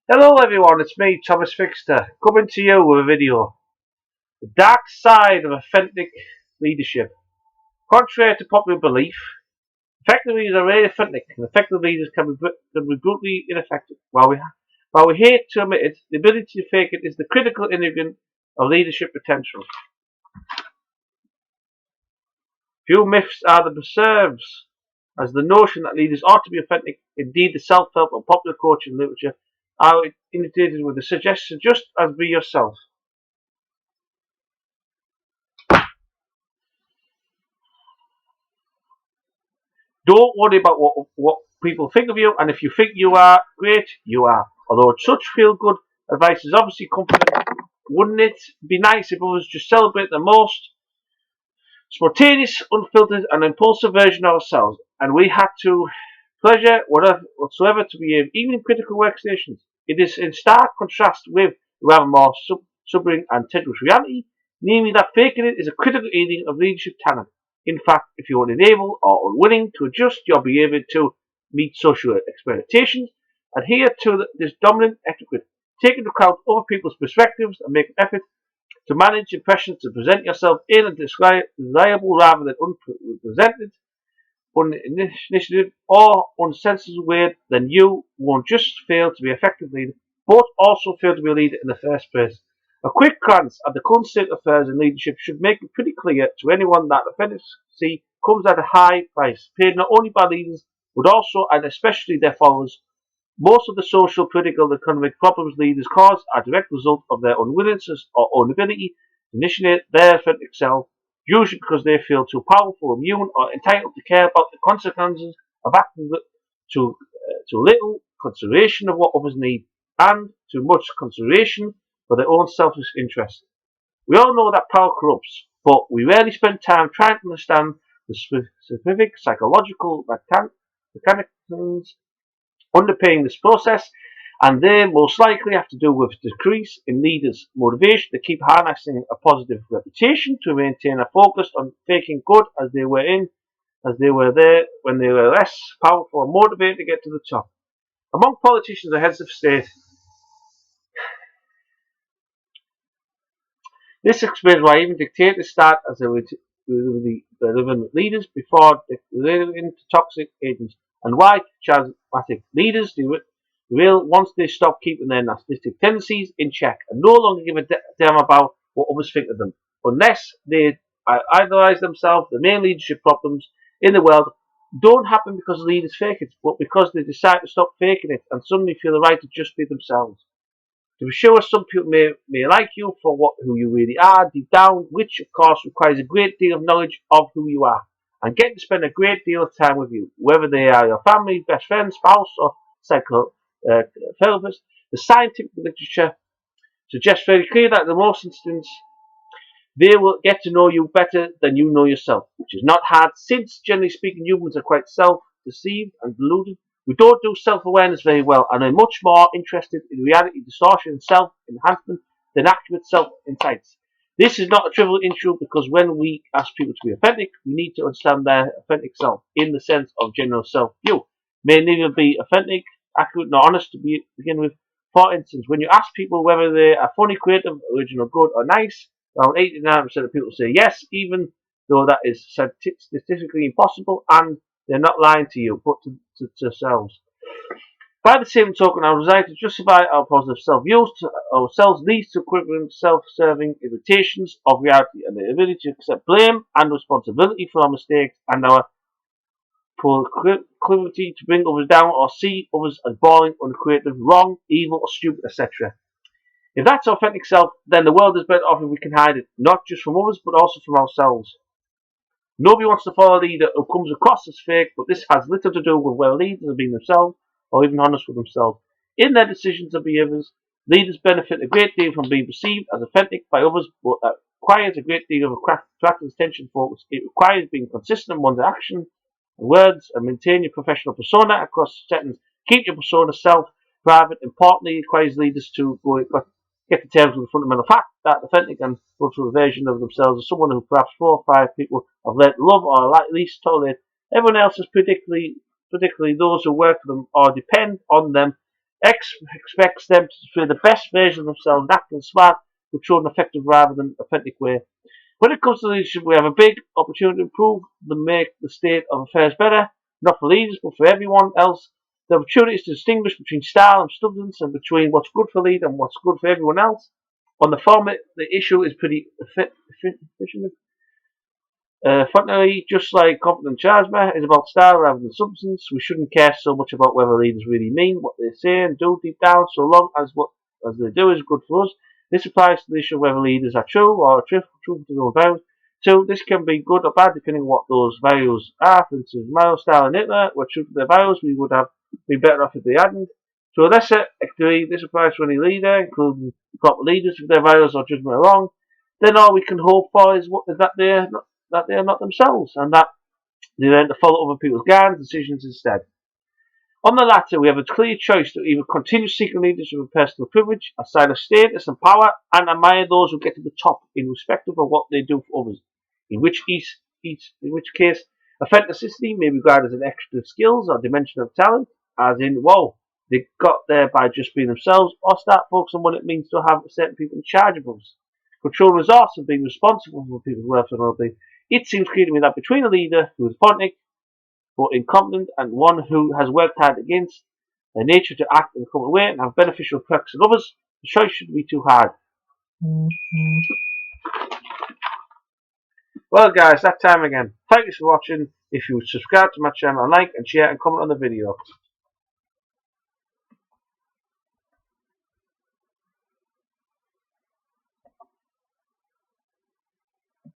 Hello everyone, it's me, Thomas Fixter, coming to you with a video. The dark side of authentic leadership. Contrary to popular belief, effective leaders are really authentic, and effective leaders can be brutally ineffective. While we hate to admit it, the ability to fake it is the critical ingredient of leadership potential. Few myths are the preserves, as the notion that leaders ought to be authentic. Indeed, the self-help and popular coaching literature are inundated with the suggestion just as be yourself. Don't worry about what people think of you, and if you think you are great, you are. Although such feel-good advice is obviously comforting, wouldn't it be nice if others just celebrate the most spontaneous, unfiltered, and impulsive version of ourselves, and we had to pleasure whatsoever to behave, even in critical workstations? It is in stark contrast with the rather more sobering and tenuous reality, namely that faking it is a critical ingredient of leadership talent. In fact, if you are unable or unwilling to adjust your behavior to meet social expectations, adhere to this dominant etiquette, take into account other people's perspectives, and make an effort to manage impressions to present yourself in a desirable rather than unrepresented, uninitiative, or unsensitive way, then you won't just fail to be effective leader, but also fail to be a leader in the first place. A quick glance at the current state of affairs in leadership should make it pretty clear to anyone that efficiency comes at a high price, paid not only by leaders, but also and especially their followers. Most of the social, political, and economic problems leaders cause are a direct result of their unwillingness or inability to initiate their authentic self, usually because they feel too powerful, immune, or entitled to care about the consequences of acting too little consideration of what others need, and too much consideration for their own selfish interests. We all know that power corrupts, but we rarely spend time trying to understand the specific psychological mechanisms underpinning this process, and they most likely have to do with decrease in leaders' motivation to keep harnessing a positive reputation, to maintain a focus on faking good as they were there when they were less powerful and motivated to get to the top. Among politicians and heads of state, this explains why even dictators start as relevant leaders before developing into toxic agents, and why charismatic leaders will once they stop keeping their narcissistic tendencies in check and no longer give a damn about what others think of them. Unless they idolize themselves, the main leadership problems in the world don't happen because leaders fake it, but because they decide to stop faking it and suddenly feel the right to just be themselves. To be sure, some people may like you for who you really are deep down, which of course requires a great deal of knowledge of who you are and getting to spend a great deal of time with you, whether they are your family, best friend, spouse, or psychotherapist. The scientific literature suggests very clearly that in most instances they will get to know you better than you know yourself, which is not hard since, generally speaking, humans are quite self-deceived and deluded. We don't do self-awareness very well and are much more interested in reality distortion and self-enhancement than accurate self-insights. This is not a trivial issue because when we ask people to be authentic, we need to understand their authentic self in the sense of general self-view. May neither be authentic, accurate, nor honest to begin with. For instance, when you ask people whether they are funny, creative, original, good, or nice, around 89% of people say yes, even though that is statistically impossible, and they're not lying to you, but to themselves. By the same token, our desire to justify our positive self-views to ourselves leads to equivalent self-serving imitations of reality, and the ability to accept blame and responsibility for our mistakes and our proclivity to bring others down or see others as boring, uncreative, wrong, evil, or stupid, etc. If that's authentic self, then the world is better off if we can hide it, not just from others, but also from ourselves. Nobody wants to follow a leader who comes across as fake, but this has little to do with whether leaders are being themselves or even honest with themselves. In their decisions and behaviours, leaders benefit a great deal from being perceived as authentic by others, but that requires a great deal of attractive attention focus. It requires being consistent in one's actions and words and maintain your professional persona across settings. Keep your persona self-private. Importantly, it requires leaders to get to terms with the fundamental fact that authentic and virtual version of themselves is someone who perhaps 4 or 5 people have learned to love or at least tolerate. Everyone else is particularly those who work for them or depend on them X expects them to display the best version of themselves, acting smart, which show an effective rather than authentic way. When it comes to leadership, we have a big opportunity to improve and make the state of affairs better, not for leaders, but for everyone else. The opportunity is to distinguish between style and substance and between what's good for lead and what's good for everyone else. On the former, the issue is pretty efficient. Fundamentally, just like competent charisma is about style rather than substance, we shouldn't care so much about whether leaders really mean what they say and do deep down, so long as what as they do is good for us. This applies to the issue of whether leaders are true or true to their own values. So this can be good or bad depending on what those values are. For instance, Mario Style and Hitler were true to their values. We would have been better off if they hadn't. To a lesser degree, this applies to any leader, including proper leaders. If their values or judgment are wrong, then all we can hope for is that they are not themselves, and that they learn to follow other people's guidance decisions instead. On the latter, we have a clear choice to either continue seeking leadership of personal privilege, a sign of status and power, and admire those who get to the top in respect of what they do for others. In which case, authenticity may be regarded as an extra skills or dimension of talent, as in, whoa, they got there by just being themselves, or start focusing on what it means to have certain people in charge of us. Control resource and being responsible for people's welfare and well-being. It seems clear to me that between a leader who is authentic but incompetent and one who has worked hard against their nature to act in a common way and have beneficial effects on others, the choice shouldn't be too hard. Well guys, that time again. Thank you for watching. If you would subscribe to my channel, like and share and comment on the video.